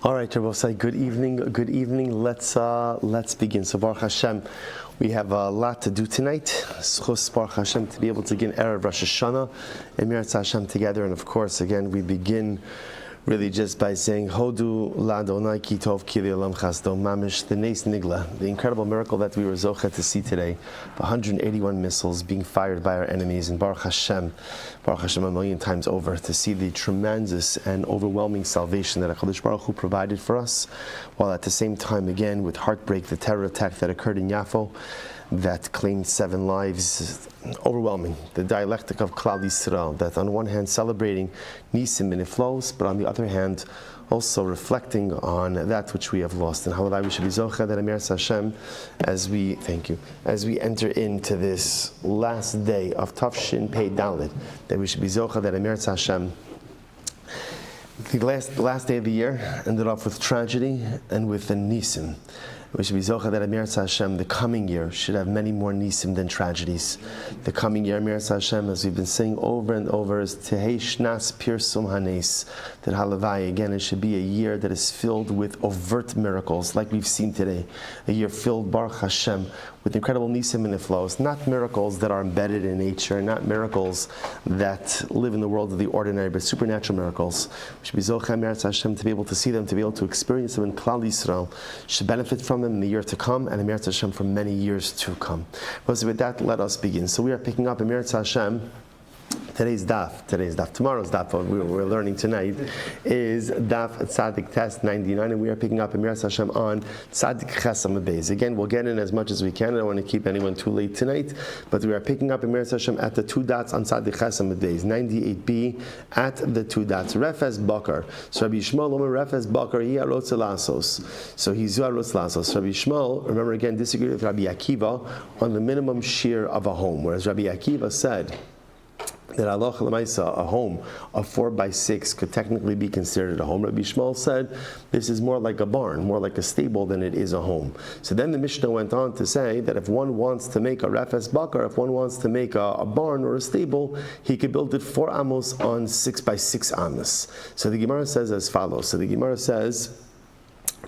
All right, Rabbi, good evening. Good evening. Let's begin. So Baruch Hashem, we have a lot to do tonight. Schus Baruch Hashem to be able to begin Erev Rosh Hashanah and Mirat Hashem together. And of course, again, we begin really just by saying Hodu Ladonai Ki Tov Ki Le'olam Chasdo Mamish, the Nes Nigla, the incredible miracle that we were zocha to see today, 181 missiles being fired by our enemies, and Baruch Hashem a million times over, to see the tremendous and overwhelming salvation that HaKadosh Baruch Hu provided for us, while at the same time, again, with heartbreak, the terror attack that occurred in Yafo, that claimed 7 lives. Overwhelming. The dialectic of Klal Yisrael, that on one hand celebrating Nisim and it flows, but on the other hand also reflecting on that which we have lost. And how we should be zocha that Amir Hashem, as we enter into this last day of Tafshin Pei Dalet, that we should be zocha that Amir Hashem. The last day of the year ended off with tragedy and with a Nisim. We should be zocha that Amir Hashem, the coming year, should have many more nisim than tragedies. The coming year, Amir Hashem, as we've been saying over and over, is Tehei Shnas Pirsum Hanes. That Halavai, again, it should be a year that is filled with overt miracles, like we've seen today. A year filled, Baruch Hashem, with incredible nisim and flows. Not miracles that are embedded in nature, not miracles that live in the world of the ordinary, but supernatural miracles. We should be zocha Amir Hashem to be able to see them, to be able to experience them in Klal Yisrael, should benefit from them in the year to come, and Amir Hashem for many years to come. So with that, let us begin. So we are picking up Amir Hashem. Today's daf, tomorrow's daf, we're learning tonight, is daf Tzadik Test 99, and we are picking up Amir Hashem on Tzadik Chesam Beis. Again, we'll get in as much as we can. I don't want to keep anyone too late tonight, but we are picking up Amir Hashem at the 2 dots on Tzadik Chesam Beis, 98b, at the 2 dots. Refes Bakar. So Rabbi Shmuel Omer Refes Bakar, he arotz lasos. So he's arotz lasos. Rabbi Shmuel, remember again, disagreed with Rabbi Akiva on the minimum shear of a home, whereas Rabbi Akiva said that Allah Lamaisa, a home of 4x6 could technically be considered a home. Rabbi Shmuel said this is more like a barn, more like a stable than it is a home. So then the Mishnah went on to say that if one wants to make a refes bakar, if one wants to make a barn or a stable, he could build it 4 amos on 6x6 amos. So the Gemara says as follows. So the Gemara says,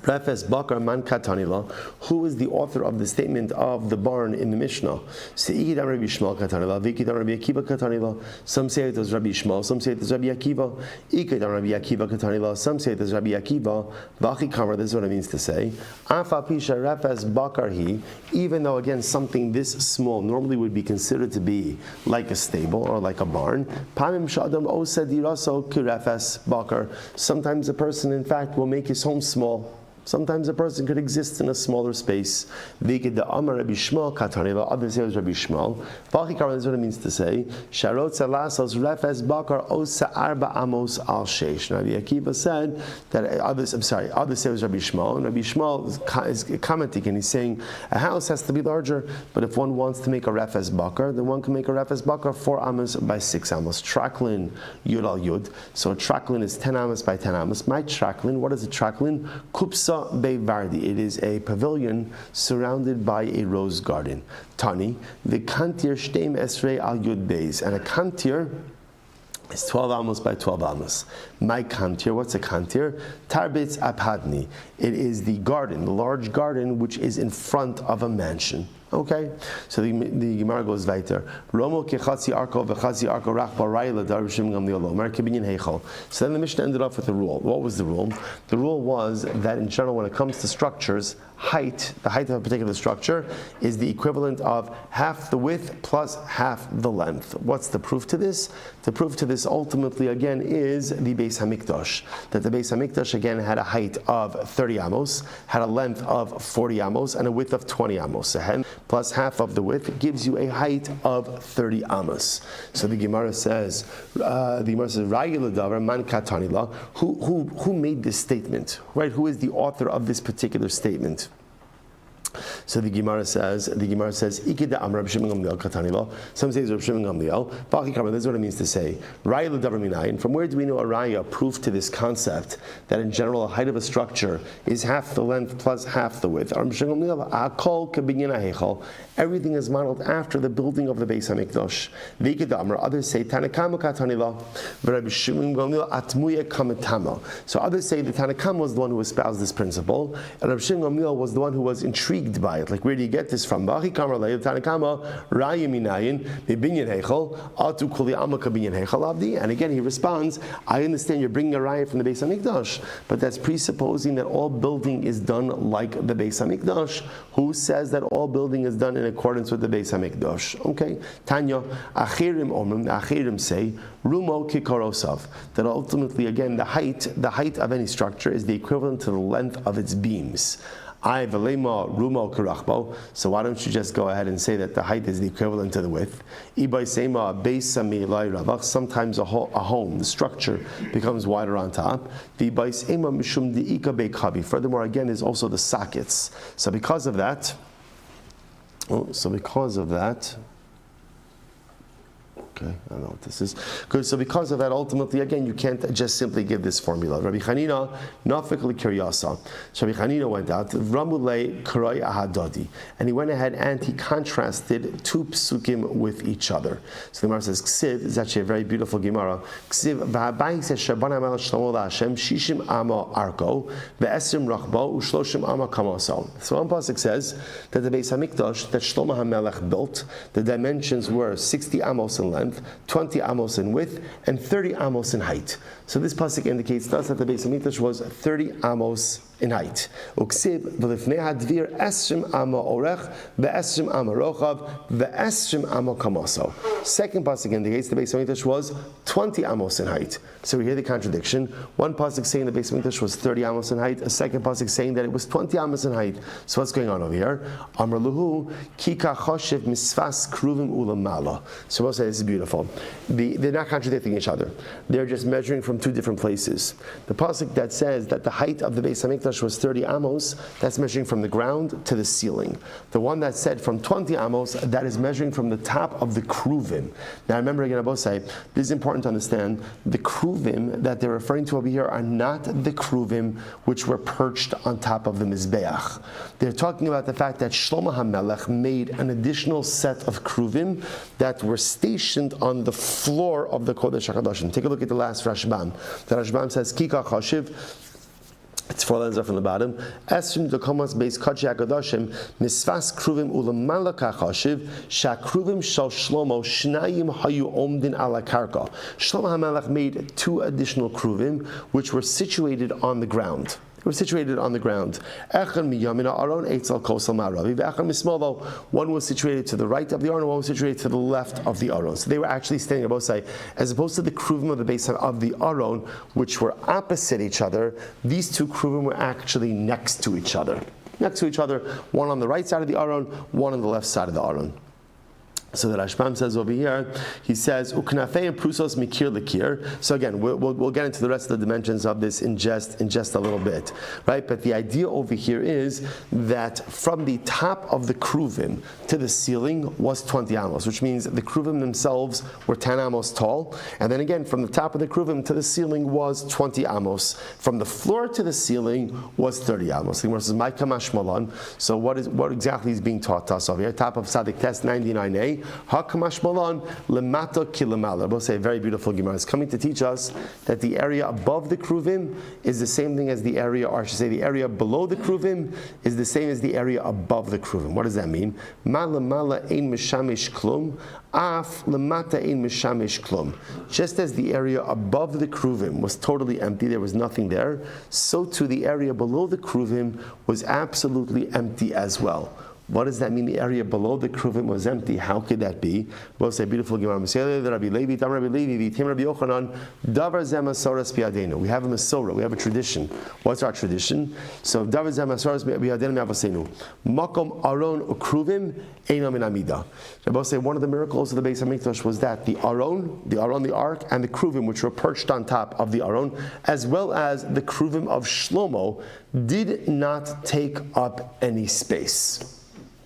Refes Bakar Man Katanila, who is the author of the statement of the barn in the Mishnah? Se'ikidam Rabbi Shmuel Katanila, Vikidam Rabbi Akiva Katanila. Some say it was Rabbi Shmuel, some say it is Rabbi Akiva. Ikidam Rabbi Akiva Katanila, some say it is Rabbi Akiva. Vachi Kamar, this is what it means to say. Afa Pisha Refes Bakar he, even though again something this small normally would be considered to be like a stable or like a barn. Pamim Shadam Osediraso Kirefes Bakar. Sometimes a person in fact will make his home small. Sometimes a person could exist in a smaller space. Vikid the Amar Rabbi Shmuel Katanila, others say it was Rabbi Shmuel. Vachikar is what it means to say. Sharot Salasos Refes Bakar Osa Arba Amos Al Sheish. Rabbi Akiva said that others say it was Rabbi Shmuel. And Rabbi Shmuel is commenting and he's saying a house has to be larger, but if one wants to make a Refes Bakar, then one can make a Refes Bakar 4 amos by 6 amos. Traklin Yud al Yud. So a traklin is 10 amos by 10 amos. My traklin, what is a traklin? Kupsa Beivardi. It is a pavilion surrounded by a rose garden. Tani, the kantir shteim esrei al yud beis, and a kantir is 12 amos by 12 amos. My kantir, what's a kantir? Tarbitz apadni. It is the garden, the large garden which is in front of a mansion. Okay, so the Gemara goes weiter. Romo kechatzi arko v'chatzi arko rach barayla darvishim gam liolo. Mer kibinyan heichal. So then the Mishnah ended off with a rule. What was the rule? The rule was that in general, when it comes to structures, the height of a particular structure is the equivalent of half the width plus half the length. What's the proof to this? The proof to this ultimately again is the Beis Hamikdash. That the Beis Hamikdash again had a height of 30 amos, had a length of 40 amos, and a width of 20 amos. So plus half of the width gives you a height of 30 amos. So the Gemara says, Ra'yiladavar man katanila. Who made this statement? Right? Who is the author of this particular statement? So the Gemara says, Ikida Am Rabbi Shimon Gamliel Katanilo. Some say it's Rabbi Shimon Gamliel. Baki Karma, this is what it means to say. Raya l'davar minayin. From where do we know a raya, proof to this concept that in general a height of a structure is half the length plus half the width? Rabbi Shimon Gamliel, Akol kabinyan ha'hechal. Everything is modeled after the building of the Beis Hamikdash. Vikida Amar. Others say Tanakama Katanilo. Rabbi Shimon Gamliel Atmuya Kamatama. So others say the Tanakama was the one who espoused this principle, and Rabbi Shimon Gamliel was the one who was intrigued by it. Like, where do you get this from? Baki Kamar Leil Tanakama Raya Minayin Bibinyan Heichal Atu Kuli Amaka Binyan Heichal Abdi. And again, he responds, I understand you're bringing a raya from the Beis Hamikdash, but that's presupposing that all building is done like the Beis Hamikdash. Who says that all building is done in accordance with the Beis Hamikdash? Okay, Tanya Achirim Omrim. The Achirim say Rumo Kikarosav, that ultimately, again, the height of any structure is the equivalent to the length of its beams. I velema rumo karachbo. So why don't you just go ahead and say that the height is the equivalent to the width? Ibay sema beisami lai ravach. Sometimes a home, the structure becomes wider on top. Ibay sema mishum diika beikabi. Furthermore, again, is also the sockets. So because of that. Okay, I don't know what this is. Good. So because of that, ultimately, again, you can't just simply give this formula. Rabbi Chanina, Nafikli Kiryasa. So Rabbi Chanina went out, Ramulei Karai Ahadadi, and he went ahead and he contrasted two psukim with each other. So the Gemara says, Ksiv is actually a very beautiful Gemara. Ksiv v'habayis says Shabban Amal Shlomo LaHashem Shishim Ama Arko ve'Esrim Rachbo u'Shloshim Ama Kamaso. So one pasuk says that the Beis Hamikdash that Shlomo HaMelech built, the dimensions were 60 amos in length, 20 amos in width, and 30 amos in height. So this pasuk indicates to us that the Beis Hamikdash was 30 amos in height. Uksiv v'lifnei hadvir esrim ama orech ve'esrim ama rochav ve'esrim ama kamaso. Second pasuk indicates the Beis Hamikdash was 20 amos in height. So we hear the contradiction. One pasuk saying the Beis Hamikdash was 30 amos in height. A second pasuk saying that it was 20 amos in height. So what's going on over here? Amar luhu kika choshev misfas kruvim ulamala. So we'll say this is beautiful. They're not contradicting each other. They're just measuring from two different places. The pasuk that says that the height of the Beis Hamikdash was 30 amos, that's measuring from the ground to the ceiling. The one that said from 20 amos, that is measuring from the top of the kruvim. Now remember again, Abosai, this is important to understand, the kruvim that they're referring to over here are not the kruvim which were perched on top of the mizbeach. They're talking about the fact that Shlomo HaMelech made an additional set of kruvim that were stationed on the floor of the Kodesh HaKadoshim. Take a look at the last Rashbam. The Rashbam says, Kika Chashiv, it's four lines up from the bottom. Esrim dekomas beis kachi hakadoshim misfas kruvim ulamala kachashiv shakruvim shal Shlomo shnayim hayu omdin ala karka. Shlomo HaMelech made two additional kruvim which were situated on the ground. They were situated on the ground. One was situated to the right of the Aron, one was situated to the left of the Aron. So they were actually standing on both sides. As opposed to the kruvim of the base of the Aron, which were opposite each other, these two kruvim were actually next to each other. One on the right side of the Aron, one on the left side of the Aron. So the Rashbam says over here, he says, Uknafei and prusos mikir lekir. So again, we'll get into the rest of the dimensions of this in just a little bit, right? But the idea over here is that from the top of the kruvim to the ceiling was 20 amos, which means the kruvim themselves were 10 amos tall, and then again from the top of the kruvim to the ceiling was 20 amos. From the floor to the ceiling was 30 amos. The Gemara says, "My kamash malan." So what exactly is being taught to us over here? Top of Sadik Test 99a. Hakamash Malan Lemata Kilamala. We'll say a very beautiful Gemara. It's coming to teach us that the area above the kruvim is the same thing as the area, or I should say the area below the kruvim is the same as the area above the kruvim. What does that mean? Mala ein mishamish klum, af lemata ein mishamish klum. Just as the area above the kruvim was totally empty, there was nothing there, so too the area below the kruvim was absolutely empty as well. What does that mean? The area below the kruvim was empty. How could that be? We'll say beautiful Gemara. We have a Masorah. We have a tradition. What's our tradition? So Makom Aron Ukruvim Einam in Amida. We'll say one of the miracles of the Beis Hamikdash was that the Aron, the Ark, and the kruvim which were perched on top of the Aron, as well as the kruvim of Shlomo, did not take up any space.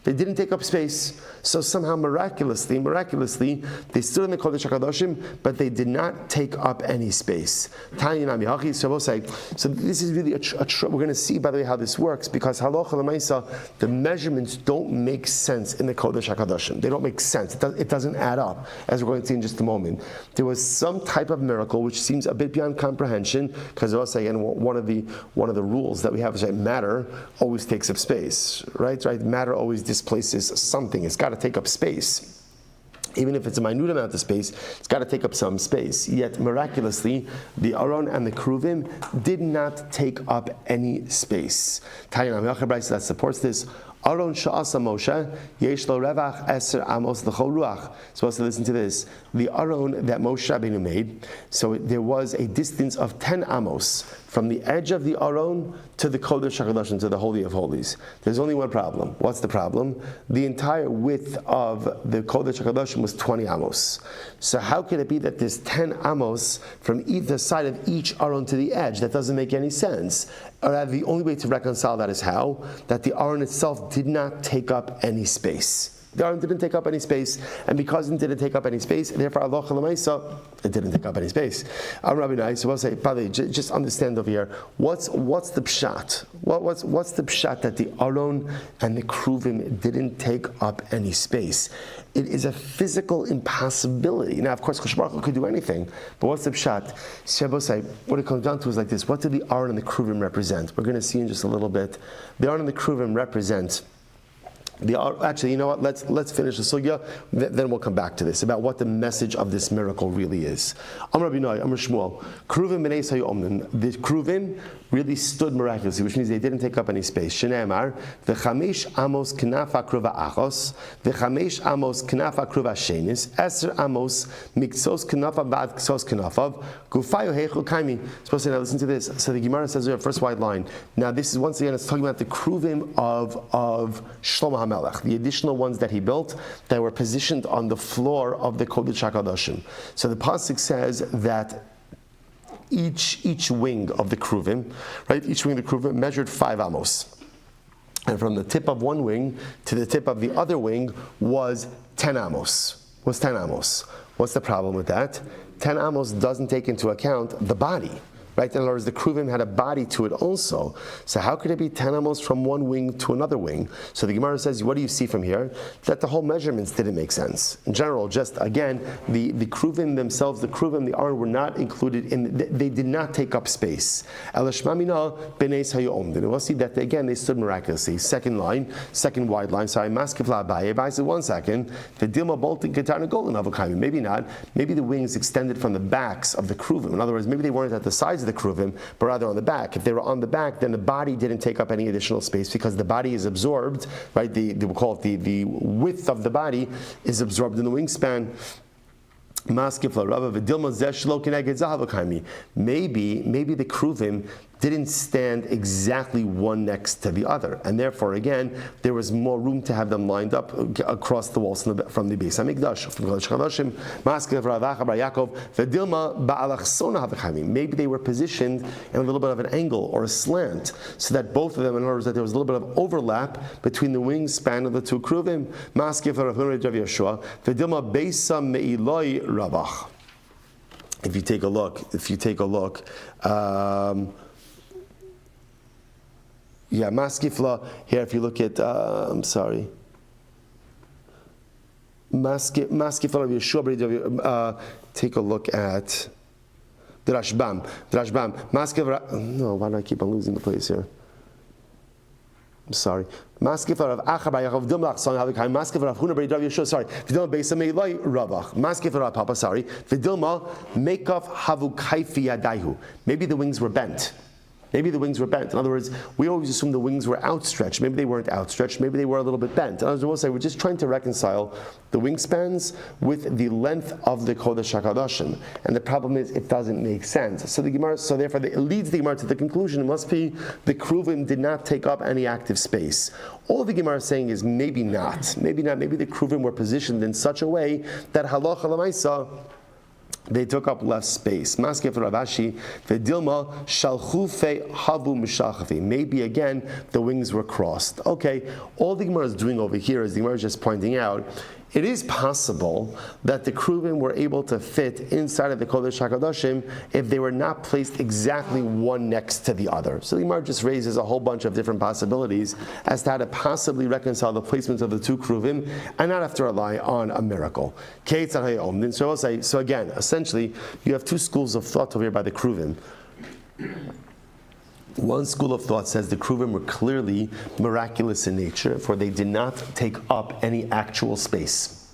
They didn't take up space. So somehow miraculously, they stood in the Kodesh HaKadoshim, but they did not take up any space. So this is really we're going to see, by the way, how this works, because halacha l'maisa, the measurements don't make sense in the Kodesh HaKadoshim. They don't make sense. It doesn't add up, as we're going to see in just a moment. There was some type of miracle which seems a bit beyond comprehension, because also, again, one of the rules that we have is that matter always takes up space, right? Matter always displaces something. It's got to take up space. Even if it's a minute amount of space, it's got to take up some space. Yet, miraculously, the Aron and the Kruvim did not take up any space. That supports this. Aron sha'asa Moshe, yesh lo revach eser amos l'chol ruach. Supposed to listen to this. The Aron that Moshe Rabbeinu made, so there was a distance of 10 amos from the edge of the Aron to the Kodesh HaKadoshim, to the Holy of Holies. There's only one problem. What's the problem? The entire width of the Kodesh HaKadoshim was 20 amos. So how can it be that there's 10 amos from either side of each Aron to the edge? That doesn't make any sense. Or the only way to reconcile that is how? That the Aron itself did not take up any space. The Aron didn't take up any space, and because it didn't take up any space, therefore halacha l'maisa, it didn't take up any space. Rabbi Nai, so we'll say, by the way, just understand over here, what's the pshat? What's the pshat that the Aron and the Kruvim didn't take up any space? It is a physical impossibility. Now, of course, Chosh Baruch Hu could do anything, but what's the pshat? Say, what it comes down to is like this: what do the Aron and the Kruvim represent? We're going to see in just a little bit. The Aron and the Kruvim represent. Actually, you know what? Let's finish the sugya. Then we'll come back to this about what the message of this miracle really is. Amar Rabbi Shmuel, Kruvim b'nei Sayu Omnim. The Kruvim really stood miraculously, which means they didn't take up any space. Shneimar v'chamesh amos knafa kruva achos, v'chamesh amos knafa kruva shenis, eser amos miksos knafa bad ksos knafav, gufayu heichu kaimi. Supposed to now listen to this. So the Gemara says here, first wide line. Now this is once again it's talking about the Kruvim of Shlomo HaMelech, the additional ones that he built that were positioned on the floor of the Kodesh HaKadoshim. So the pasuk says that each wing of the Kruvim, right? Each wing of the Kruvim measured 5 amos. And from the tip of one wing to the tip of the other wing was 10 amos. What's the problem with that? 10 amos doesn't take into account the body. Right? In other words, the Kruvim had a body to it also. So how could it be 10 amos from one wing to another wing? So the Gemara says, what do you see from here? That the whole measurements didn't make sense. In general, just again, the Kruvim themselves, the Kruvim, the Aron were not included in, they did not take up space. Elashmamina b'nei Sayu Omdim. And we'll see that again, they stood miraculously. Second wide line, sorry, Maskefla Abaye. Abaye said, 1 second, the Dilma Bolton Ketarna Golden Avokami. Maybe not. Maybe the wings extended from the backs of the Kruvim. In other words, maybe they weren't at the sides of the Kruvim, but rather on the back. If they were on the back, then the body didn't take up any additional space because the body is absorbed, right? We'll call it the width of the body is absorbed in the wingspan. Maybe the Kruvim didn't stand exactly one next to the other, and therefore again there was more room to have them lined up across the walls from the Beis Hamikdash, from Kodesh HaKadoshim. Maybe they were positioned in a little bit of an angle or a slant, so that both of them, in other words, that there was a little bit of overlap between the wingspan of the two Kruvim. If you take a look, Maskifla here. If you look at, Maskifla of Yeshua. Take a look at the Rashbam. Maskifla. No, why do I keep on losing the place here? I'm sorry. Maskifar of Achabay of Dumlach son Havakai, Maskifar of Hunabay Dav Yeshua, sorry. Vidilma Beisamei Loi Ravach. Maskifar of Papa, sorry. Vidilma Makov Havukaifi Yadaihu. Maybe the wings were bent. In other words, we always assume the wings were outstretched. Maybe they weren't outstretched. Maybe they were a little bit bent. And as we'll say, we're just trying to reconcile the wingspans with the length of the Kodesh HaKadoshim. And the problem is, it doesn't make sense. So therefore, it leads the Gemara to the conclusion, it must be the Kruvim did not take up any active space. All the Gemara is saying is maybe not. Maybe the Kruvim were positioned in such a way that halacha l'maisa, They took up less space. Maske for Ravashi, Vedilma Shalchufe Havu Mishachafi. Maybe again the wings were crossed. Okay, all the Gemara is doing over here is the Gemara is just pointing out it is possible that the Kruvim were able to fit inside of the Kodesh HaKadoshim if they were not placed exactly one next to the other. So the Gemara just raises a whole bunch of different possibilities as to how to possibly reconcile the placements of the two Kruvim and not have to rely on a miracle. So again, essentially, you have two schools of thought over here by the Kruvim. One school of thought says the Kruvim were clearly miraculous in nature, for they did not take up any actual space.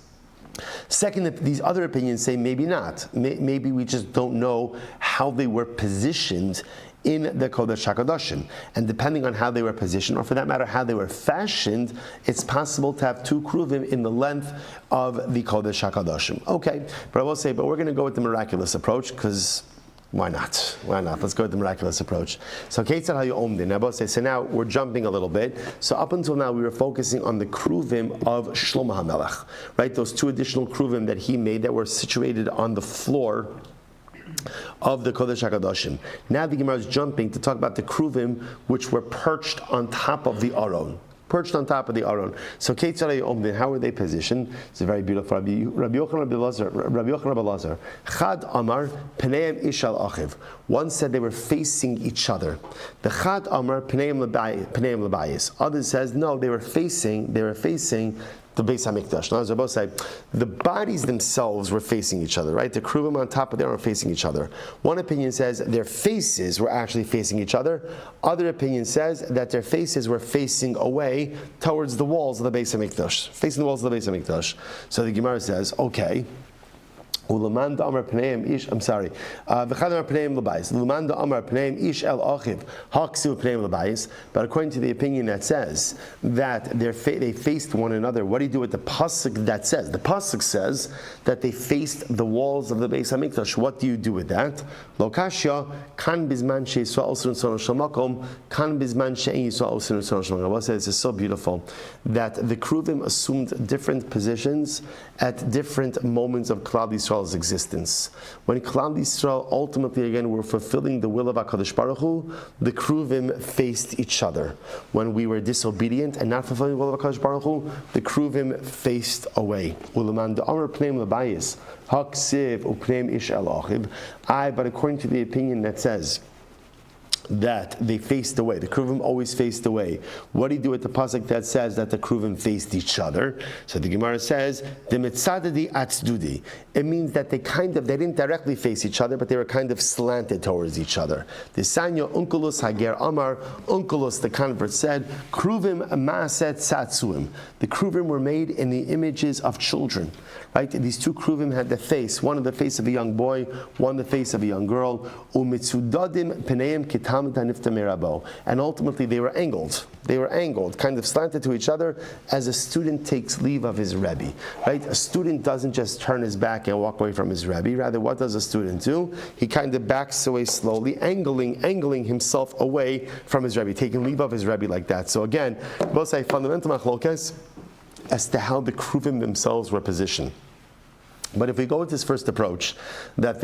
Second, these other opinions say maybe not. Maybe we just don't know how they were positioned in the Kodesh HaKadoshim. And depending on how they were positioned, or for that matter, how they were fashioned, it's possible to have two Kruvim in the length of the Kodesh HaKadoshim. Okay, but I will say, but we're going to go with the miraculous approach, because why not? Why not? Let's go with the miraculous approach. So so now we're jumping a little bit. So up until now we were focusing on the Kruvim of Shlomo HaMelech, right? Those two additional Kruvim that he made that were situated on the floor of the Kodesh HaKadoshim. Now the Gemara is jumping to talk about the Kruvim which were perched on top of the Aron. Perched on top of the Aron. So how were they positioned? It's a very beautiful Rabbi Yochanan Rabbi Lazar. Chad Amar Pneim Ish al Achiv. One said they were facing each other. The Chad Amar Pneim Labayis. Others says no, they were facing the Beis HaMikdash. Now, as Rabbi said, the bodies themselves were facing each other, right? The Kruvim on top of them were facing each other. One opinion says their faces were actually facing each other. Other opinion says that their faces were facing away towards the walls of the Beis HaMikdash, facing the walls of the Beis HaMikdash. So the Gemara says, okay. I'm sorry. But according to the opinion that says that they faced one another, what do you do with the pasuk that says? The pasuk says that they faced the walls of the Beis HaMikdash. What do you do with that? Lokashya kan bizman she'yisrael osur tzon shamakom kan bizman she'en yisrael osur tzon shamakom. What says it's so beautiful that the Kruvim assumed different positions at different moments of Klal Yisrael's existence. When Klal Yisrael ultimately again were fulfilling the will of HaKadosh Baruch Hu, the Kruvim faced each other. When we were disobedient and not fulfilling the will of HaKadosh Baruch Hu, the Kruvim faced away. But according to the opinion that says that they faced away, the Kruvim always faced away. What do you do with the pasuk that says that the Kruvim faced each other? So the Gemara says, the mitzadadi atzdudi. It means that they didn't directly face each other, but they were kind of slanted towards each other. The Sanyo Unkulus Hager Amar, Unkulus, the convert, said, Kruvim maaset satsuim. The Kruvim were made in the images of children. Right? These two Kruvim had the face, one of the face of a young boy, one the face of a young girl. Umitzudadim peneim kitam tanifta merabo. And ultimately they were angled. They were angled, kind of slanted to each other as a student takes leave of his Rebbe. Right? A student doesn't just turn his back and walk away from his Rebbe. Rather, what does a student do? He kind of backs away slowly, angling himself away from his Rebbe, taking leave of his Rebbe like that. So again, both say fundamental machlokes as to how the Kruvim themselves were positioned. But if we go with this first approach, that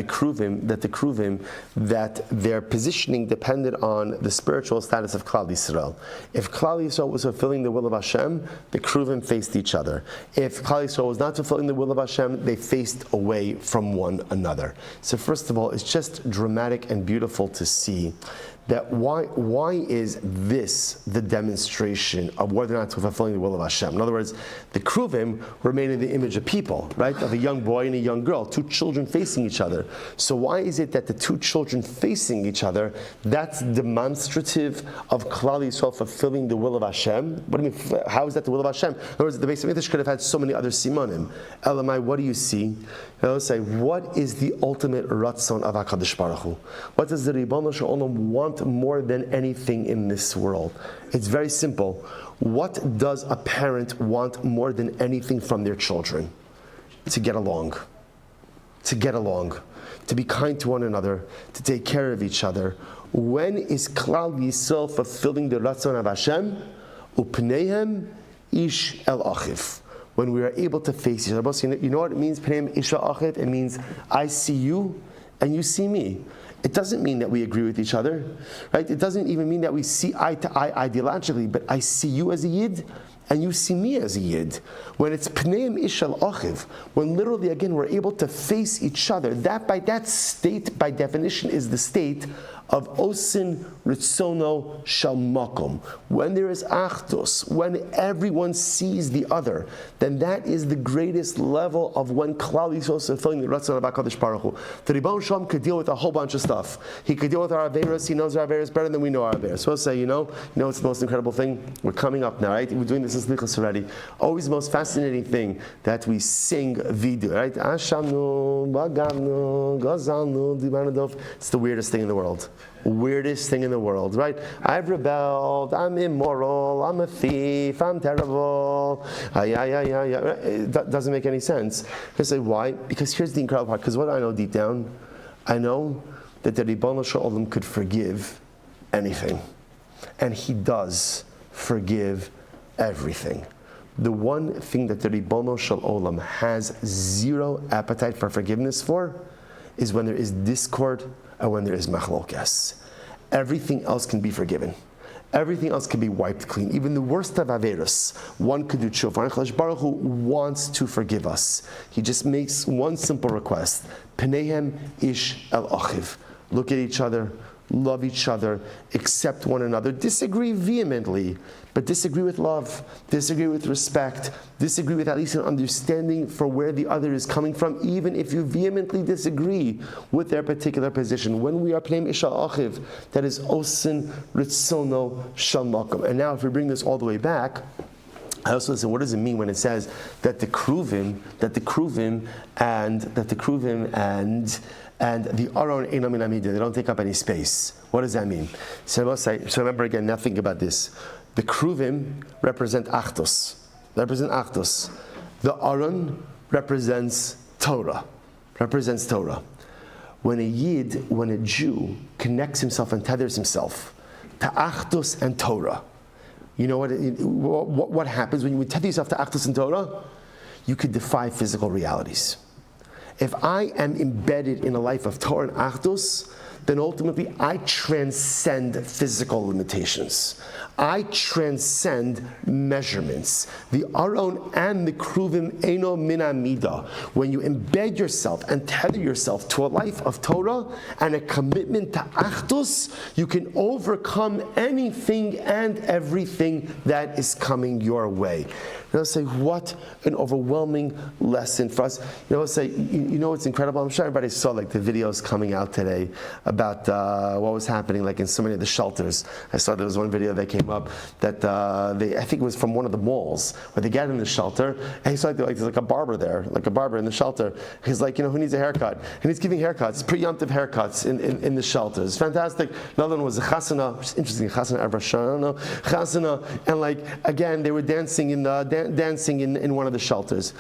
their positioning depended on the spiritual status of Klal Yisrael. If Klal Yisrael was fulfilling the will of Hashem, the Kruvim faced each other. If Klal Yisrael was not fulfilling the will of Hashem, they faced away from one another. So first of all, it's just dramatic and beautiful to see that why is this the demonstration of whether or not to fulfilling the will of Hashem? In other words, the Kruvim were made in the image of people, right? Of a young boy and a young girl, two children facing each other. So why is it that the two children facing each other, that's demonstrative of Klal Yisrael fulfilling the will of Hashem? What do you mean, how is that the will of Hashem? In other words, the Beis HaMikdash could have had so many other simanim. Elamai, what do you see? I'll say, what is the ultimate ratzon of HaKadosh Baruch Hu? What does the Ribono Shel Olam want more than anything in this world? It's very simple. What does a parent want more than anything from their children? To get along. To get along. To be kind to one another. To take care of each other. When is Klal Yisrael fulfilling the ratzon of Hashem? Upneihem ish el achiv. when we are able to face each other. You know what it means? It means I see you and you see me. It doesn't mean that we agree with each other, right? It doesn't even mean that we see eye to eye ideologically, but I see you as a Yid and you see me as a Yid. When it's Pneim Ish Al Achiv, when literally again we're able to face each other, that state by definition is the state of Osin Ritzono Shal Makom. When there is Achdus, when everyone sees the other, then that is the greatest level of when Klal Yisrael is fulfilling the Ratzon of HaKadosh Baruch Hu. The Ribono Shel Olam could deal with a whole bunch of stuff. He could deal with our Averos. He knows our Averos better than we know our Averos. So we'll say, you know what's the most incredible thing? We're coming up now, right? We're doing this in Slichos already. Always the most fascinating thing that we sing Vidu, right? Ashamnu, Bagavnu, Gazalnu, Dibanadov. It's the weirdest thing in the world. Weirdest thing in the world, right? I've rebelled, I'm immoral, I'm a thief, I'm terrible. It doesn't make any sense. I say, why? Because here's the incredible part. Because what I know deep down, I know that the Ribono Shel Olam could forgive anything. And He does forgive everything. The one thing that the Ribono Shel Olam has zero appetite for forgiveness for is when there is discord and when there is machlokes. Everything else can be forgiven. Everything else can be wiped clean. Even the worst of averos, one could do tshuva. HaKadosh Baruch Hu wants to forgive us. He just makes one simple request: Pneihem ish el achiv. Look at each other, love each other, accept one another, disagree vehemently, but disagree with love, disagree with respect, disagree with at least an understanding for where the other is coming from, even if you vehemently disagree with their particular position. When we are pneim ish al achiv, that is osin ritzono shel makom. And now if we bring this all the way back, I also listen, what does it mean when it says that the kruvim and the Aron Eino Min Hamida, they don't take up any space? What does that mean? So remember again, now think about this. The kruvim represent Achdus. The Aron represents Torah. When a Jew connects himself and tethers himself to Achdus and Torah, you know what happens when you tether yourself to Achdus and Torah? You could defy physical realities. If I am embedded in a life of Torah and Achdus, then ultimately I transcend physical limitations. I transcend measurements. The Aron and the Kruvim Eino Min Hamida. When you embed yourself and tether yourself to a life of Torah and a commitment to Achdus, you can overcome anything and everything that is coming your way. And I'll say, what an overwhelming lesson for us. I'll say, what's incredible? I'm sure everybody saw the videos coming out today about what was happening in so many of the shelters. I saw there was one video that came up that I think it was from one of the malls where they get in the shelter and he saw there's a barber there, a barber in the shelter. He's like, who needs a haircut? And he's giving haircuts, preemptive haircuts in the shelters. Fantastic. Another one was a chasana, which is interesting, chasana, and again they were dancing in one of the shelters.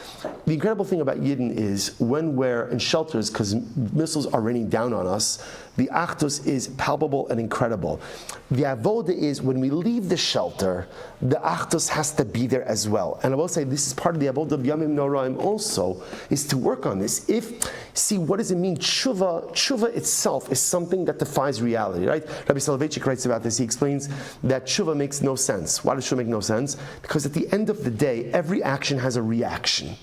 The incredible thing about Yidden is when we're in shelters, because missiles are raining down on us, the achdus is palpable and incredible. The avoda is when we leave the shelter, the achdus has to be there as well. And I will say this is part of the avoda of Yamim Noraim also, is to work on this. What does it mean? Tshuva itself is something that defies reality, right? Rabbi Soloveitchik writes about this. He explains that tshuva makes no sense. Why does tshuva make no sense? Because at the end of the day, every action has a reaction.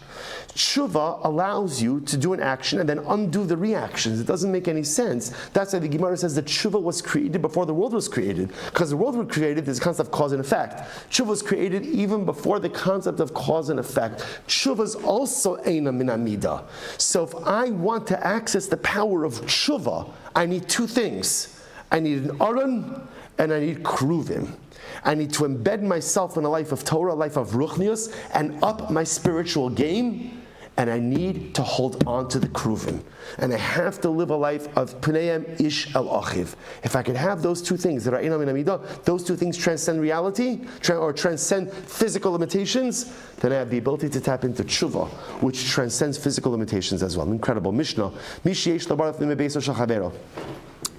Tshuva allows you to do an action and then undo the reactions. It doesn't make any sense. That's why the Gemara says that tshuva was created before the world was created. Because the world was created, there's a concept of cause and effect. Tshuva was created even before the concept of cause and effect. Tshuva is also eina min hamida. So if I want to access the power of tshuva, I need two things. I need an aron and I need kruvim. I need to embed myself in a life of Torah, a life of ruchnius, and up my spiritual game. And I need to hold on to the kruvim. And I have to live a life of pneim ish el achiv. If I could have those two things that are eina min hamida, those two things transcend reality, or transcend physical limitations, then I have the ability to tap into tshuva, which transcends physical limitations as well. Incredible. Mishnah.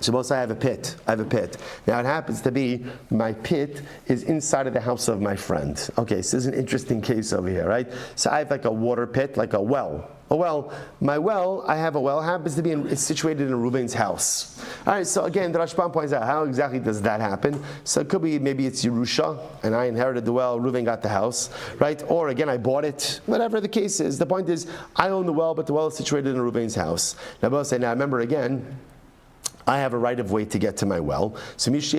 Suppose I have a pit. Now it happens to be my pit is inside of the house of my friend. Okay, so this is an interesting case over here, right? So I have like a water pit, like a well. I have a well, happens to be it's situated in Reuven's house. All right, so again, the Rashbam points out, how exactly does that happen? So it could be, maybe it's Yerusha, and I inherited the well, Reuven got the house, right? Or again, I bought it, whatever the case is. The point is, I own the well, but the well is situated in Reuven's house. Now, remember again, I have a right of way to get to my well. So now what the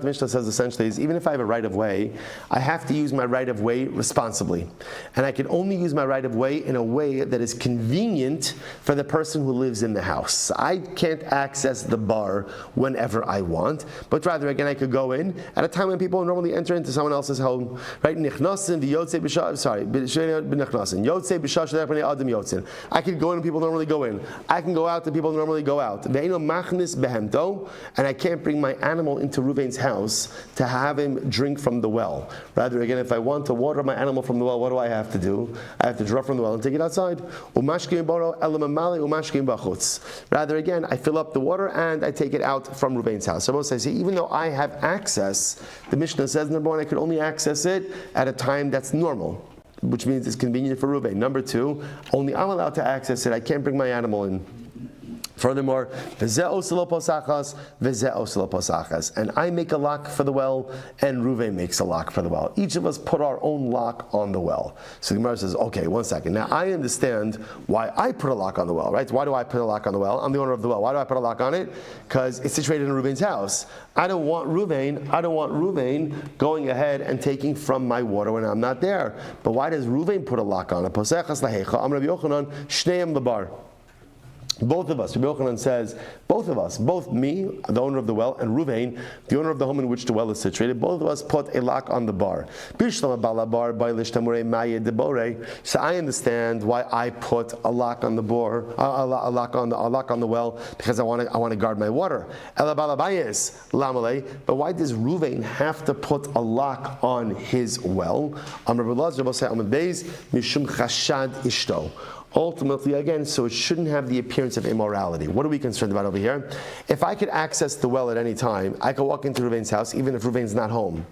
Mishnah says essentially is, even if I have a right of way, I have to use my right of way responsibly. And I can only use my right of way in a way that is convenient for the person who lives in the house. I can't access the bar whenever I want, but rather again I could go in at a time when people normally enter into someone else's home. Right? I could go in people normally go in. I can go out and people normally go out. And I can't bring my animal into Reuven's house to have him drink from the well. Rather, again, if I want to water my animal from the well, what do I have to do? I have to draw from the well and take it outside. Rather, again, I fill up the water and I take it out from Reuven's house. So I say, even though I have access, the Mishnah says, number one, I could only access it at a time that's normal, which means it's convenient for Reuven. Number two, only I'm allowed to access it. I can't bring my animal in. Furthermore, and I make a lock for the well, and Reuven makes a lock for the well. Each of us put our own lock on the well. So the Gemara says, okay, one second. Now I understand why I put a lock on the well, right? Why do I put a lock on the well? I'm the owner of the well. Why do I put a lock on it? Because it's situated in Reuven's house. I don't want Reuven going ahead and taking from my water when I'm not there. But why does Reuven put a lock on it? Both of us, Rabbi Yochanan says, both me, the owner of the well, and Reuven, the owner of the home in which the well is situated, both of us put a lock on the bar. So I understand why I put a lock on the bar, a lock on the well, because I want to guard my water. But why does Reuven have to put a lock on his well? Ultimately, again, so it shouldn't have the appearance of immorality. What are we concerned about over here? If I could access the well at any time, I could walk into Reuven's house even if Reuven's not home,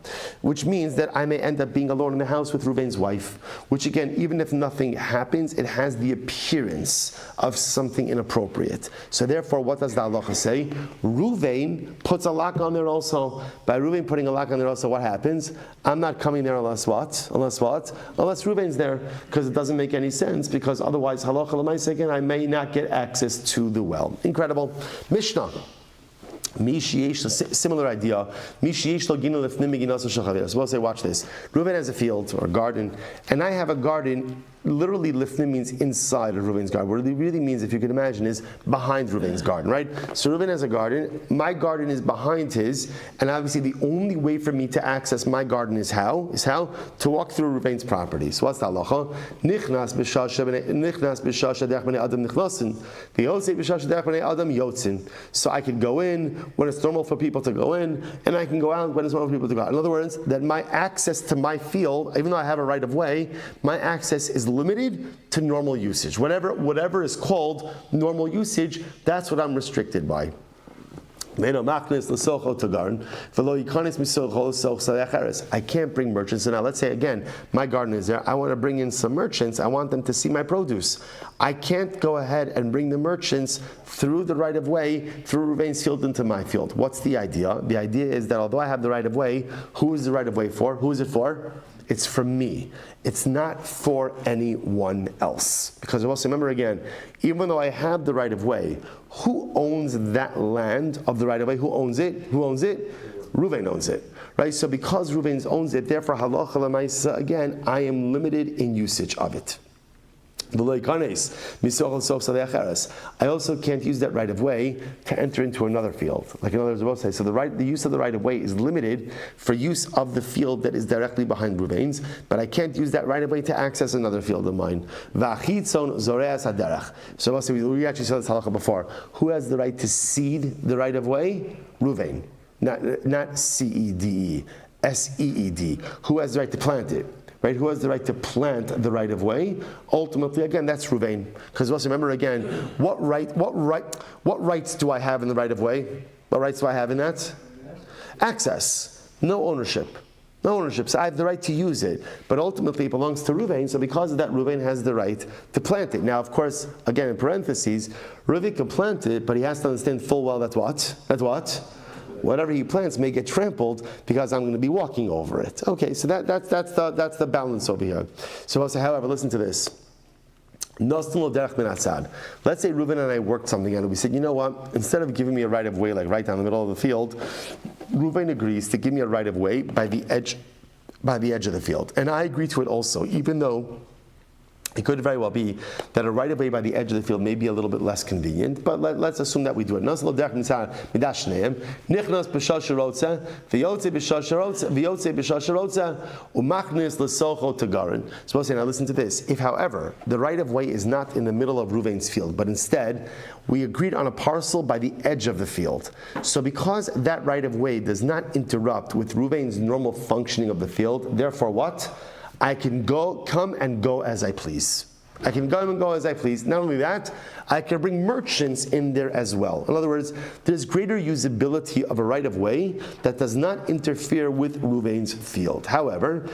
which means that I may end up being alone in the house with Reuven's wife, which again, even if nothing happens, it has the appearance of something inappropriate. So therefore, what does the halacha say? Reuven puts a lock on there also. By Reuven putting a lock on there also, what happens? I'm not coming there unless what? Unless Reuven's there, because it doesn't make any sense, because otherwise, halacha l'maaseh, again, I may not get access to the well. Incredible. Mishnah. Similar idea. So we'll say, watch this. Reuven has a field or a garden, and I have a garden. Literally, lifnim means inside of Reuven's garden. What it really means, if you can imagine, is behind Reuven's garden, right? So Reuven has a garden. My garden is behind his, and obviously the only way for me to access my garden is how? To walk through Reuven's property. So what's the halacha? Nichnas b'shasha derech b'nei adam nichlasin. V'yotzei b'shasha derech b'nei adam yotzin. So I can go in when it's normal for people to go in, and I can go out when it's normal for people to go out. In other words, that my access to my field, even though I have a right of way, my access is limited to normal usage. Whatever is called normal usage, that's what I'm restricted by. I can't bring merchants. So now let's say again, my garden is there. I want to bring in some merchants. I want them to see my produce. I can't go ahead and bring the merchants through the right of way, through Reuven's field into my field. What's the idea? The idea is that although I have the right of way, who is the right of way for? Who is it for? It's for me. It's not for anyone else. Because also remember again, even though I have the right of way, who owns that land of the right of way? Who owns it? Reuven owns it. Right? So because Reuven owns it, therefore halacha l'maaseh, again, I am limited in usage of it. I also can't use that right of way to enter into another field. Like in other words, we'll say, so the use of the right of way is limited for use of the field that is directly behind Reuven's, but I can't use that right of way to access another field of mine. So we'll say, we actually saw this halacha before. Who has the right to seed the right of way? Reuven. Not C-E-D-E, S-E-E-D. Who has the right to plant it? right? Who has the right to plant the right of way? Ultimately, again, that's Ruvain. Because also remember again, what rights do I have in the right of way? What rights do I have in that? Access, no ownership. No ownership, so I have the right to use it, but ultimately it belongs to Ruvain, so because of that, Ruvain has the right to plant it. Now, of course, again in parentheses, Ruvain can plant it, but he has to understand full well that's what? Whatever he plants may get trampled because I'm going to be walking over it. Okay, so that's the balance over here. So also, however, listen to this. Let's say Reuven and I worked something out and we said, you know what, instead of giving me a right of way like right down the middle of the field, Reuven agrees to give me a right of way by the edge of the field. And I agree to it also, even though it could very well be that a right of way by the edge of the field may be a little bit less convenient, but let's assume that we do it. Suppose now listen to this. If, however, the right of way is not in the middle of Reuven's field, but instead we agreed on a parcel by the edge of the field. So because that right of way does not interrupt with Reuven's normal functioning of the field, therefore what? I can come and go as I please. I can come and go as I please. Not only that, I can bring merchants in there as well. In other words, there's greater usability of a right of way that does not interfere with Reuven's field. However,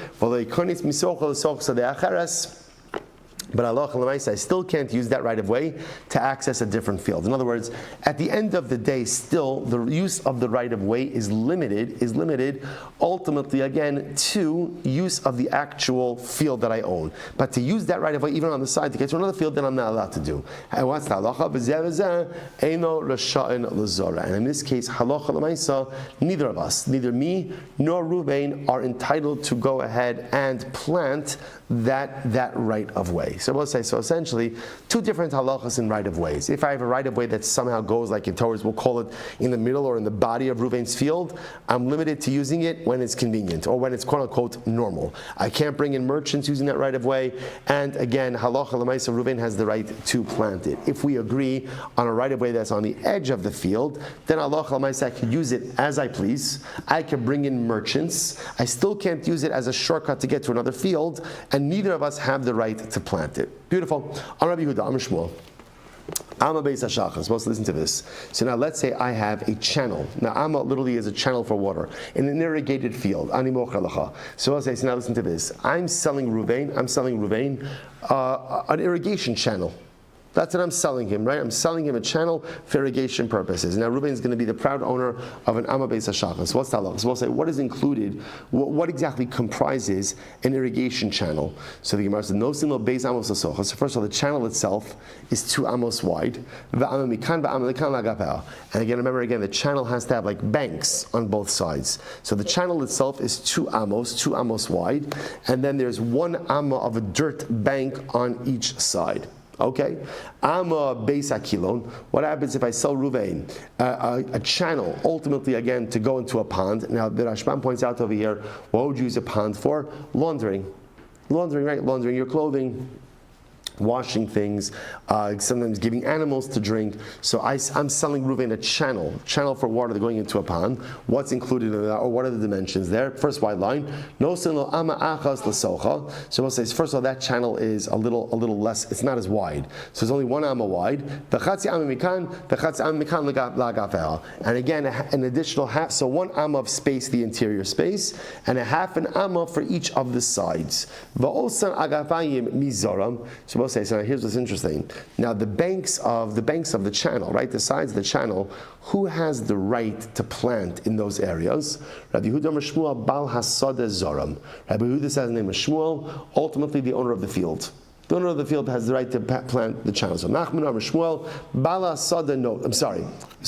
but I still can't use that right of way to access a different field. In other words, at the end of the day, still the use of the right of way is limited ultimately again to use of the actual field that I own. But to use that right of way even on the side to get to another field, then I'm not allowed to do. And what's the halacha? And in this case, halacha l'maisa, neither of us, neither me nor Reuven, are entitled to go ahead and plant that right of way. So we'll say, so essentially, two different halachas in right of ways. If I have a right of way that somehow goes like in towards, we'll call it in the middle or in the body of Reuven's field, I'm limited to using it when it's convenient or when it's quote unquote normal. I can't bring in merchants using that right of way, and again, halacha l'maisa, Reuven has the right to plant it. If we agree on a right of way that's on the edge of the field, then halacha l'maisa, I can use it as I please. I can bring in merchants. I still can't use it as a shortcut to get to another field, and neither of us have the right to plant it. Beautiful. I'm Rabbi Yehuda, I'm Shmuel. I'm a Beis HaShachar. Supposed to listen to this. So now let's say I have a channel. Now Amma literally is a channel for water in an irrigated field. Ani mocher lecha. So I'll say, so now listen to this. I'm selling Reuven an irrigation channel. That's what I'm selling him, right? I'm selling him a channel for irrigation purposes. Now Reuven is going to be the proud owner of an Amma Beis HaShachar. So what's that? So we'll say, what is included, what exactly comprises an irrigation channel? So the Gemara says, no single Beis Amos HaSocha. So first of all, the channel itself is 2 amos wide. And again, remember the channel has to have like banks on both sides. So the channel itself is 2 amos wide. And then there's 1 amma of a dirt bank on each side. Okay, I'm a Beis HaKilon. What happens if I sell Reuven a channel, ultimately again to go into a pond? Now the Rashbam points out over here, what would you use a pond for? Laundering, right? Laundering your clothing, washing things, sometimes giving animals to drink. So I'm selling Reuven a channel for water going into a pond. What's included in that, or what are the dimensions there? First white line, no sinlo ama achas l'socha. So we'll say, first of all, that channel is a little less. It's not as wide. So it's only 1 amma wide. V'chatzi amma mikan, v'chatzi amma mikan l'gafel. And again, an additional half. So 1 amma of space, the interior space, and a half an amma for each of the sides. V'osan agafayim mizoram. So say, so here's what's interesting. Now the banks of the channel, right, the sides of the channel, who has the right to plant in those areas? Rabbi Yehuda Shmuel Bal Hasada Zoram. Rabbi Yehuda says the name of Shmuel, ultimately the owner of the field. The owner of the field has the right to plant the channel. So Nachman Amar Shmuel Bala Sada no. I'm sorry,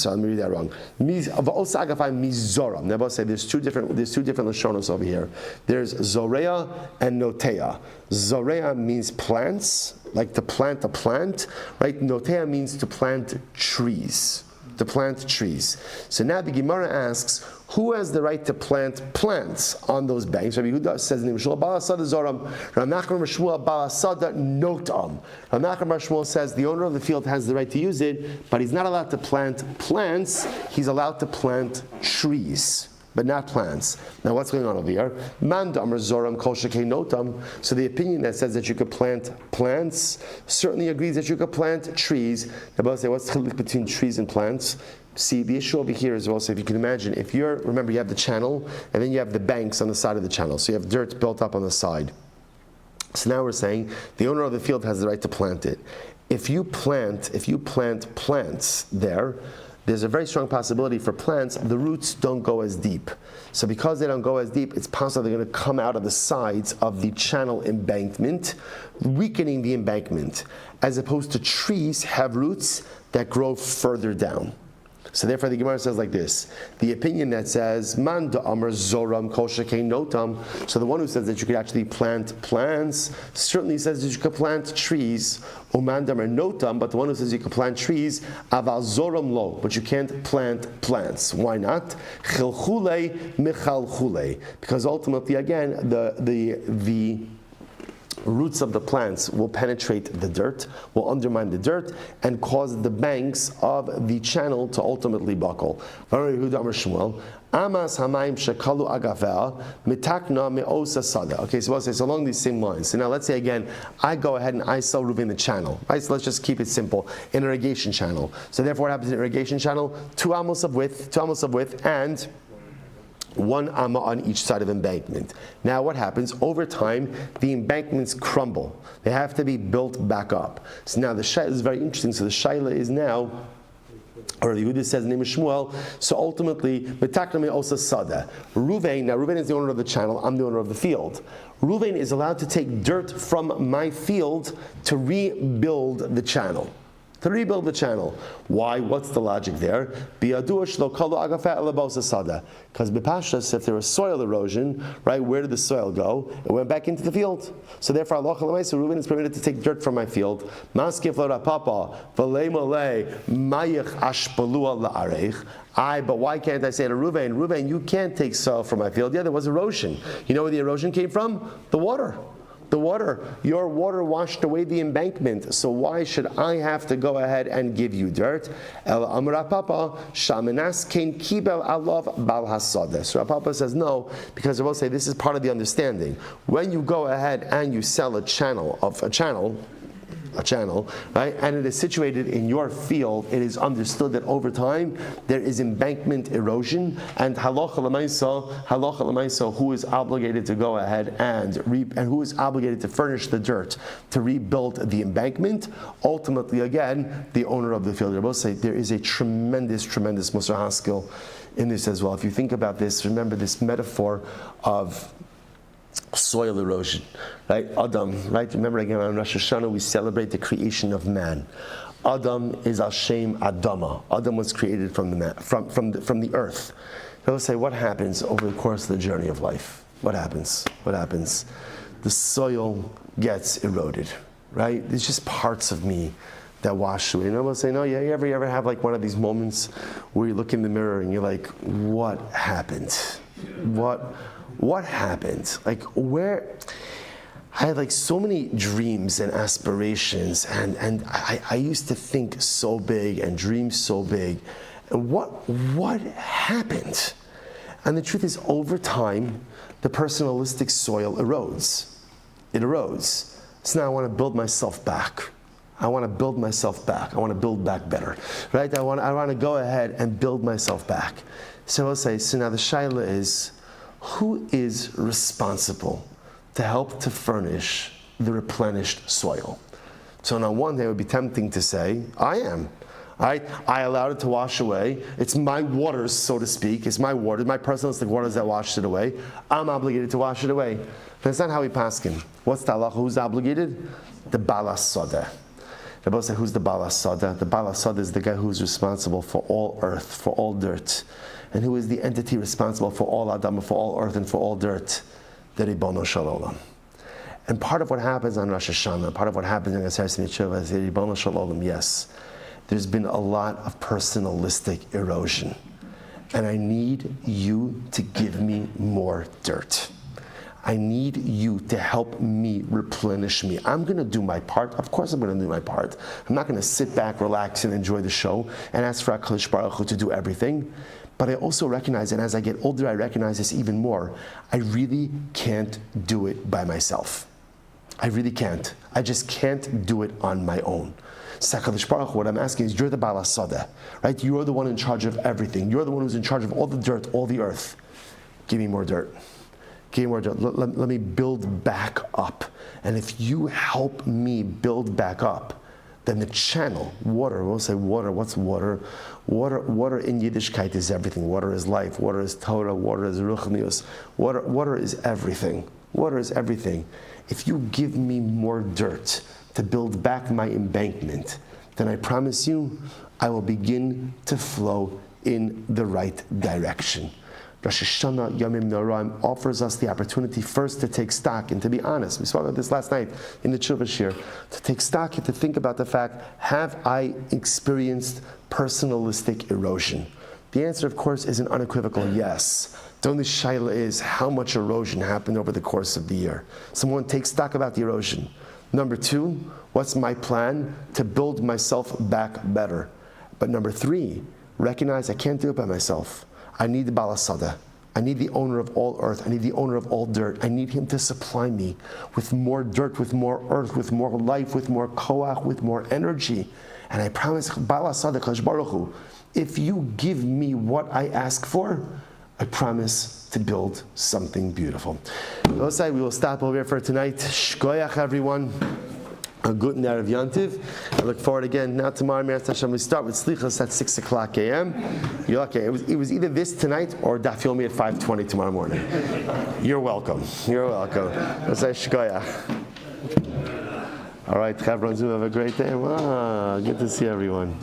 let me read that wrong. Mizoram. Now say there's two different lashonos over here. There's Zorea and Notea. Zorea means plants, like to plant a plant, right? Notea means to plant trees. So now the Gemara asks, who has the right to plant plants on those banks? Rabbi Yehuda says in the Mishul Balasada Zoram, Rav Nachman Shmuel Balasada Notam. Rav Nachman Shmuel says the owner of the field has the right to use it, but he's not allowed to plant plants, he's allowed to plant trees. but not plants. Now what's going on over here? Man damar zoram kol shekei notam. So the opinion that says that you could plant plants certainly agrees that you could plant trees. The Bava say, what's the chiluk between trees and plants? See, the issue over here is also, if you can imagine, remember you have the channel, and then you have the banks on the side of the channel. So you have dirt built up on the side. So now we're saying the owner of the field has the right to plant it. If you plant plants there's a very strong possibility for plants, the roots don't go as deep. So because they don't go as deep, it's possible they're going to come out of the sides of the channel embankment, weakening the embankment, as opposed to trees have roots that grow further down. So therefore the Gemara says like this, the opinion that says, Man da'amar zoram kol shekei notam, so the one who says that you could actually plant plants, certainly says that you could plant trees, uman da'amar notam, but the one who says you can plant trees, aval zoram lo, but you can't plant plants. Why not? Chilchulei michalchulei, because ultimately again, the roots of the plants will penetrate the dirt, will undermine the dirt, and cause the banks of the channel to ultimately buckle. Okay, so we'll say, so along these same lines. So now let's say again, I go ahead and I sell Reuven the channel. Right? So let's just keep it simple. An irrigation channel. So therefore what happens in an irrigation channel? 2 amos of width, and 1 amma on each side of embankment. Now what happens? Over time, the embankments crumble. They have to be built back up. So now the shaila is very interesting. So the shaila is now, or the Yehuda says in the name of Shmuel, so ultimately, Metaknami Osa Sada. Reuven is the owner of the channel, I'm the owner of the field. Reuven is allowed to take dirt from my field to rebuild the channel. Why? What's the logic there? Because b'pashtas, if there was soil erosion, right, where did the soil go? It went back into the field. So therefore, Allah Reuven is permitted to take dirt from my field. But why can't I say to Reuven, you can't take soil from my field? Yeah, there was erosion. You know where the erosion came from? The water. Your water washed away the embankment, so why should I have to go ahead and give you dirt? So Papa says no, because I will say this is part of the understanding. When you go ahead and you sell a channel, right, and it is situated in your field, it is understood that over time there is embankment erosion, and halacha l'maisa, who is obligated to go ahead and who is obligated to furnish the dirt to rebuild the embankment? Ultimately, again, the owner of the field. I will say there is a tremendous Musar Haskell in this as well. If you think about this, remember this metaphor of soil erosion, right? Adam, right? Remember again on Rosh Hashanah we celebrate the creation of man. Adam is Hashem Adama. Adam was created from the from the earth. They'll say, what happens over the course of the journey of life? What happens? The soil gets eroded, right? There's just parts of me that wash away. And I will say, no, yeah, you ever have like one of these moments where you look in the mirror and you're like, what happened? What happened? Like where I had like so many dreams and aspirations, and I used to think so big and dream so big. And what happened? And the truth is, over time, the personalistic soil erodes. It erodes. So now I want to build myself back. I want to build back better, right? I want to go ahead and build myself back. So I'll say, so now the shaila is, who is responsible to help to furnish the replenished soil? So on one day it would be tempting to say, I am. I allowed it to wash away. It's my waters, so to speak. It's my water, my personalistic waters that washed it away. I'm obligated to wash it away. But that's not how we paskin. What's the halacha? Who's obligated? The Balas Soda. The Bava say, who's the Balas Soda? The Balas Soda is the guy who's responsible for all earth, for all dirt. And who is the entity responsible for all Adam, for all earth, and for all dirt? The Ribono Shel Olam. And part of what happens on Rosh Hashanah, part of what happens in Aseret Mitzvah is the Ribono Shel Olam, yes. There's been a lot of personalistic erosion. And I need you to give me more dirt. I need you to help me replenish me. I'm going to do my part. Of course I'm going to do my part. I'm not going to sit back, relax, and enjoy the show and ask for HaKadosh Baruch Hu to do everything. But I also recognize, and as I get older, I recognize this even more, I really can't do it by myself. I really can't. I just can't do it on my own. Sakadosh Baruch Hu, what I'm asking is, you're the Baal HaSadeh, right? You're the one in charge of everything. You're the one who's in charge of all the dirt, all the earth. Give me more dirt. Give me more dirt. Let me build back up. And if you help me build back up, then the channel, water, we'll say water, what's water? Water in Yiddishkeit is everything. Water is life, water is Torah, water is Ruchnius. Water is everything. Water is everything. If you give me more dirt to build back my embankment, then I promise you, I will begin to flow in the right direction. Rosh Hashanah, Yomi Noraim offers us the opportunity first to take stock and to be honest. We spoke about this last night in the Tshuva Shir. To take stock and to think about the fact, have I experienced personalistic erosion? The answer, of course, is an unequivocal yes. The only shaila is how much erosion happened over the course of the year. Someone takes stock about the erosion. Number two, what's my plan to build myself back better? But number three, recognize I can't do it by myself. I need the Baal HaSadeh. I need the owner of all earth. I need the owner of all dirt. I need him to supply me with more dirt, with more earth, with more life, with more koach, with more energy. And I promise, Baal HaSadeh, Kadosh Baruch Hu, if you give me what I ask for, I promise to build something beautiful. Losai, we will stop over here for tonight. Shkoyach, everyone. A good Erev Yantiv. I look forward again. Now tomorrow, Me'ez Hashem, we start with Slichas at 6 o'clock a.m. You're lucky. It was either this tonight or Daf Yomi at 5:20 tomorrow morning. You're welcome. You're welcome. Let's say Shkoyach. All right, Chavron Zu, have a great day. Wow, good to see everyone.